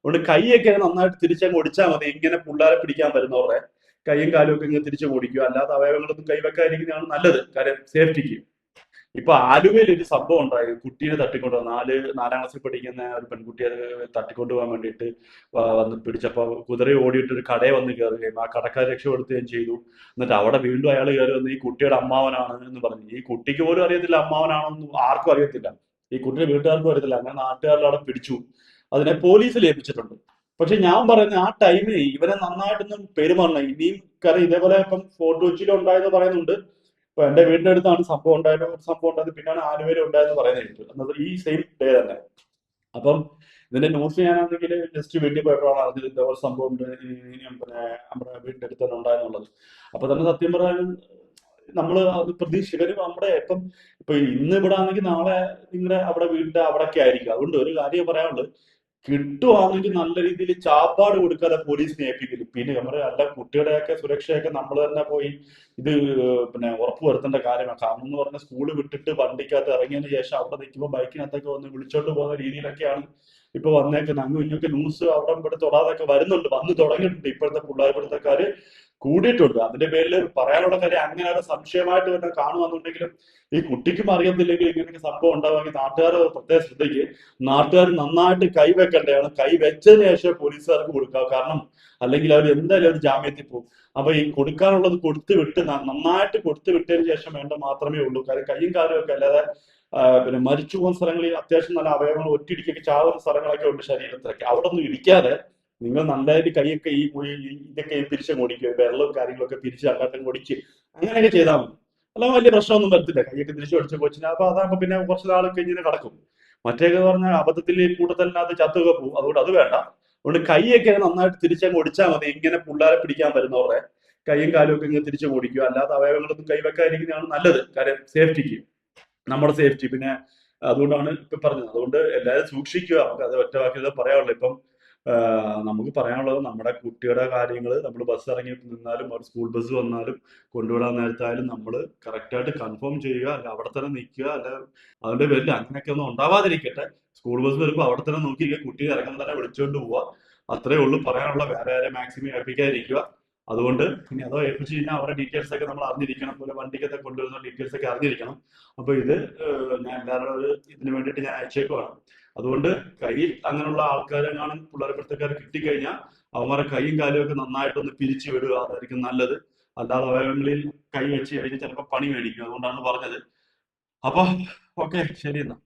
അതുകൊണ്ട് കൈയൊക്കെ നന്നായിട്ട് തിരിച്ചങ്ങ് ഒടിച്ചാൽ മതി. ഇങ്ങനെ പിള്ളേരെ പിടിക്കാൻ വരുന്നവരുടെ കൈയും കാലും ഒക്കെ ഇങ്ങനെ തിരിച്ചു ഓടിക്കുക. അല്ലാത്ത അവയവങ്ങളൊന്നും കൈവെക്കാതിരിക്കുന്നതാണ് നല്ലത്, കാര്യം സേഫ്റ്റിക്ക്. ഇപ്പൊ ആലുവയിൽ ഒരു സംഭവം ഉണ്ടായി. കുട്ടീനെ തട്ടിക്കൊണ്ടു നാലാം ക്ലാസ്സിൽ പഠിക്കുന്ന ഒരു പെൺകുട്ടിയെ തട്ടിക്കൊണ്ടു പോകാൻ വേണ്ടിയിട്ട് വന്ന് പിടിച്ചപ്പോ കുതിര ഓടിയിട്ട് ഒരു കടയെ വന്ന് കയറുകയും ആ കടക്കാർ രക്ഷപ്പെടുത്തുകയും ചെയ്തു. എന്നിട്ട് അവിടെ വീണ്ടും അയാൾ കയറി വന്ന് ഈ കുട്ടിയുടെ അമ്മാവനാണ് എന്ന് പറഞ്ഞു. ഈ കുട്ടിക്ക് പോലും അറിയത്തില്ല അമ്മാവനാണെന്നും ആർക്കും അറിയത്തില്ല, ഈ കുട്ടിയുടെ വീട്ടുകാർക്കും അറിയത്തില്ല. അങ്ങനെ നാട്ടുകാരുടെ അവിടെ പിടിച്ചു, അതിനെ പോലീസിൽ ഏൽപ്പിച്ചിട്ടുണ്ട്. പക്ഷെ ഞാൻ പറയുന്നത് ആ ടൈമിൽ ഇവരെ നന്നായിട്ടൊന്നും പെരുമാറണം. ഇനിയും കാര്യം ഇതേപോലെ ഇപ്പം ഫോർട്ട് കൊച്ചിയിൽ ഉണ്ടായെന്ന് പറയുന്നുണ്ട്. ഇപ്പൊ എന്റെ വീടിന്റെ അടുത്താണ് സംഭവം ഉണ്ടായത്, പിന്നാണ് ആലുവയിൽ ഉണ്ടായെന്ന് പറയുന്നത് കേട്ടു. എന്നത് ഈ സെയിം ഡേ തന്നെ. അപ്പം ഇതിന്റെ ന്യൂസ് ഞാനാണെങ്കിൽ ജസ്റ്റ് വീട്ടിൽ പോയപ്പോഴാണ് അറിഞ്ഞത് ഇതേപോലെ സംഭവം ഉണ്ട്, പിന്നെ നമ്മുടെ വീടിന്റെ അടുത്ത് തന്നെ ഉണ്ടായെന്നുള്ളത്. അപ്പൊ തന്നെ സത്യം പറയാൻ നമ്മള് അത് പ്രതീക്ഷിക്കരുത്. നമ്മുടെ ഇപ്പൊ ഇന്ന് ഇവിടെ ആണെങ്കിൽ നാളെ നിങ്ങളുടെ അവിടെ വീടിന്റെ അവിടെയൊക്കെ ആയിരിക്കും. അതുകൊണ്ട് ഒരു കാര്യം പറയാനുള്ളത്, കിട്ടുവാണെങ്കിൽ നല്ല രീതിയിൽ ചാപ്പാട് കൊടുക്കാതെ പോലീസിനെ ഏൽപ്പിക്കില്ല. പിന്നെ നമ്മുടെ അല്ല കുട്ടികളുടെയൊക്കെ സുരക്ഷയൊക്കെ നമ്മൾ തന്നെ പോയി ഇത് പിന്നെ ഉറപ്പുവരുത്തേണ്ട കാര്യമാണ്. കാരണം എന്ന് പറഞ്ഞാൽ സ്കൂള് വിട്ടിട്ട് വണ്ടിക്കകത്ത് ഇറങ്ങിയതിന് ശേഷം അവിടെ നിൽക്കുമ്പോൾ ബൈക്കിനകത്തൊക്കെ വന്ന് വിളിച്ചോണ്ട് പോകുന്ന രീതിയിലൊക്കെയാണ് ഇപ്പൊ വന്നേക്കുന്നത്. അങ്ങും ഇങ്ങൊക്കെ ന്യൂസ് അവിടെ ഇവിടെ തൊടാതൊക്കെ വരുന്നുണ്ട്, വന്ന് തുടങ്ങിയിട്ടുണ്ട്. ഇപ്പോഴത്തെ പിള്ളേർക്കാര് കൂടിയിട്ടുണ്ട്. അതിന്റെ പേരിൽ പറയാനുള്ള കാര്യം, അങ്ങനെ ഒരു സംശയമായിട്ട് തന്നെ കാണുവാന്നുണ്ടെങ്കിലും ഈ കുട്ടിക്കും അറിയത്തില്ലെങ്കിൽ ഇങ്ങനെയൊക്കെ സംഭവം ഉണ്ടാവുമെങ്കിൽ നാട്ടുകാർ പ്രത്യേകം ശ്രദ്ധിക്കുക. നാട്ടുകാർ നന്നായിട്ട് കൈവെക്കേണ്ടതാണ്. കൈ വെച്ചതിന് ശേഷം പോലീസുകാർക്ക് കൊടുക്കുക. കാരണം അല്ലെങ്കിൽ അവർ എന്തായാലും ഒരു ജാമ്യത്തിൽ പോകും. അപ്പൊ ഈ കൊടുക്കാനുള്ളത് കൊടുത്തു വിട്ട് നന്നായിട്ട് കൊടുത്തു വിട്ടതിന് ശേഷം വേണ്ട മാത്രമേ ഉള്ളൂ. കാര്യം കൈയും കാലും ഒക്കെ അല്ലാതെ പിന്നെ മരിച്ചു പോകുന്ന സ്ഥലങ്ങളിൽ അത്യാവശ്യം നല്ല അവയവങ്ങൾ ഒറ്റയിടിക്കൊക്കെ ചാവുന്ന സ്ഥലങ്ങളൊക്കെ ഉണ്ട് ശരീരത്തിലൊക്കെ. അവിടെ ഒന്നും ഇടിക്കാതെ നിങ്ങൾ നല്ലതായിട്ട് കൈയൊക്കെ ഇതൊക്കെ പിരിച്ച് ഓടിക്കുക, വെള്ളവും കാര്യങ്ങളൊക്കെ പിരിച്ച് അങ്ങോട്ടും ഓടിച്ച് അങ്ങനെയൊക്കെ ചെയ്താൽ മതി. അല്ലാതെ വലിയ പ്രശ്നമൊന്നും വരത്തില്ല. കൈയൊക്കെ തിരിച്ചു ഓടിച്ച കൊച്ചിന് അപ്പൊ അതാകുമ്പോ പിന്നെ കുറച്ച് നാൾ കഴിഞ്ഞ് കിടക്കും. മറ്റേന്ന് പറഞ്ഞാൽ അബദ്ധത്തിൽ കൂട്ടത്തിനകത്ത് ചത്തൊക്കെ പോകും. അതുകൊണ്ട് അത് വേണ്ട. അതുകൊണ്ട് കൈയൊക്കെ നന്നായിട്ട് തിരിച്ചങ്ങ് ഒടിച്ചാൽ മതി. ഇങ്ങനെ പിള്ളേരെ പിടിക്കാൻ വരുന്നവരുടെ കൈയും കാലും ഒക്കെ ഇങ്ങനെ തിരിച്ചു ഓടിക്കുക. അല്ലാത്ത അവയവങ്ങളൊന്നും കൈവെക്കാതിരിക്കുന്നതാണ് നല്ലത്, കാര്യം സേഫ്റ്റിക്ക്, നമ്മുടെ സേഫ്റ്റി. പിന്നെ അതുകൊണ്ടാണ് ഇപ്പൊ പറഞ്ഞത്. അതുകൊണ്ട് എല്ലാവരും സൂക്ഷിക്കുക. നമുക്ക് അത് ഒറ്റ വാക്കിൽ പറയാനുള്ളൂ. ഇപ്പം നമുക്ക് പറയാനുള്ളത്, നമ്മുടെ കുട്ടിയുടെ കാര്യങ്ങൾ നമ്മൾ ബസ് ഇറങ്ങി നിന്നാലും ഒരു സ്കൂൾ ബസ് വന്നാലും കൊണ്ടുവിടാൻ നേരത്തായാലും നമ്മൾ കറക്റ്റായിട്ട് കൺഫേം ചെയ്യുക. അല്ല അവിടെ തന്നെ നിൽക്കുക. അല്ല അതിന്റെ പേരിൽ അങ്ങനെയൊക്കെ ഒന്നും ഉണ്ടാവാതിരിക്കട്ടെ. സ്കൂൾ ബസ് വരുമ്പോൾ അവിടെ തന്നെ നോക്കിയിരിക്കുക, കുട്ടിയെ ഇറങ്ങുമ്പോൾ തന്നെ വിളിച്ചുകൊണ്ട് പോവുക. അത്രേ ഉള്ളൂ പറയാനുള്ള. വേറെ ആരെ മാക്സിമം ഏൽപ്പിക്കാതിരിക്കുക. അതുകൊണ്ട് ഇനി അതോ ഏൽപ്പിച്ച് കഴിഞ്ഞാൽ അവരുടെ ഡീറ്റെയിൽസ് ഒക്കെ നമ്മൾ അറിഞ്ഞിരിക്കണം. പോലെ വണ്ടിക്കൊക്കെ കൊണ്ടുവരുന്ന ഡീറ്റെയിൽസ് ഒക്കെ അറിഞ്ഞിരിക്കണം. അപ്പൊ ഇത് ഞാൻ എല്ലാവരുടെ ഒരു ഇതിന് വേണ്ടിയിട്ട് ഞാൻ അയച്ചേക്കുവാണ്. അതുകൊണ്ട് കയ്യിൽ അങ്ങനെയുള്ള ആൾക്കാരെങ്ങാനും പിള്ളേർപ്പെടുത്തക്കാർ കിട്ടിക്കഴിഞ്ഞാൽ അവന്മാരെ കൈയും കാലും ഒക്കെ നന്നായിട്ടൊന്ന് പിരിച്ചു വിടുക, അതായിരിക്കും നല്ലത്. അല്ലാതെ അവയവങ്ങളിൽ കൈ വെച്ച് കഴിഞ്ഞാൽ ചിലപ്പോൾ പണി മേടിക്കും. അതുകൊണ്ടാണ് പറഞ്ഞത്. അപ്പൊ ഓക്കെ, ശരി എന്നാ.